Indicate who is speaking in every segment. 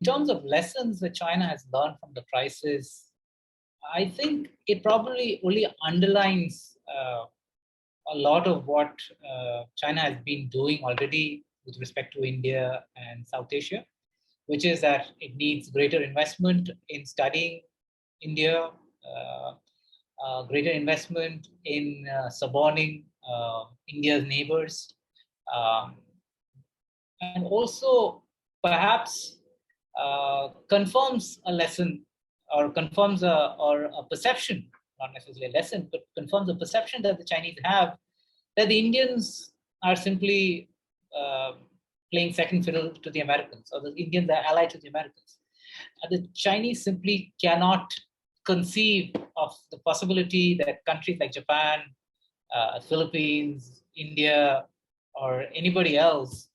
Speaker 1: terms of lessons that China has learned from the crisis, I think it probably only underlines a lot of what China has been doing already with respect to India and South Asia, which is that it needs greater investment in studying India, greater investment in suborning India's neighbors, um, and also perhaps confirms a lesson or confirms a perception, not necessarily a lesson, but confirms a perception that the Chinese have that the Indians are simply uh, playing second fiddle to the Americans, or the Indians are allied to the Americans. The Chinese simply cannot conceive of the possibility that countries like Japan, Philippines, India, or anybody else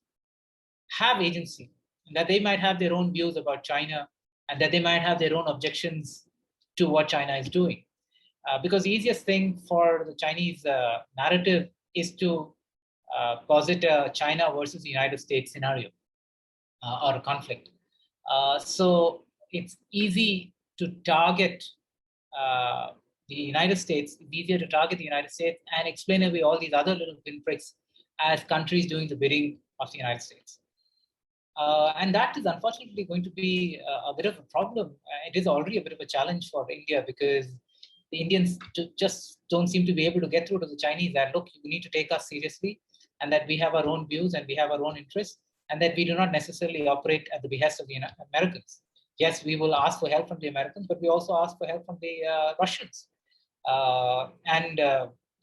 Speaker 1: have agency, and that they might have their own views about China, and that they might have their own objections to what China is doing. Because the easiest thing for the Chinese narrative is to posit a China versus the United States scenario or a conflict. So it's easy to target the United States. It's easier to target the United States and explain away all these other little pinpricks as countries doing the bidding of the United States. And that is unfortunately going to be a bit of a problem. It is already a bit of a challenge for India because the Indians just don't seem to be able to get through to the Chinese that, look, you need to take us seriously, and that we have our own views and we have our own interests, and that we do not necessarily operate at the behest of the Americans. Yes, we will ask for help from the Americans, but we also ask for help from the Russians. And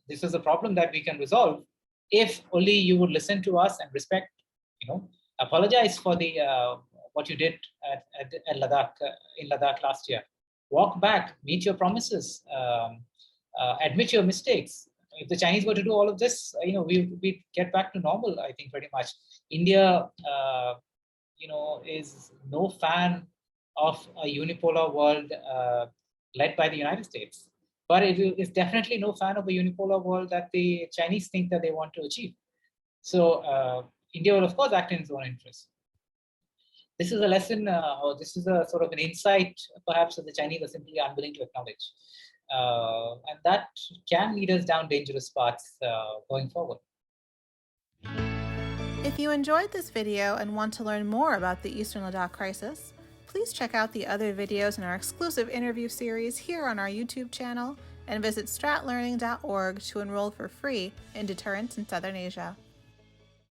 Speaker 1: this is a problem that we can resolve if only you would listen to us and respect, apologize for the what you did at Ladakh in Ladakh last year. Walk back, meet your promises, admit your mistakes. If the Chinese were to do all of this, we get back to normal. I think pretty much. India, is no fan of a unipolar world led by the United States, but it is definitely no fan of a unipolar world that the Chinese think that they want to achieve. So India will, of course, act in its own interest. This is a lesson, or this is a sort of an insight, perhaps, that the Chinese are simply unwilling to acknowledge. And that can lead us down dangerous paths going forward.
Speaker 2: If you enjoyed this video and want to learn more about the Eastern Ladakh crisis, please check out the other videos in our exclusive interview series here on our YouTube channel and visit stratlearning.org to enroll for free in Deterrence in Southern Asia.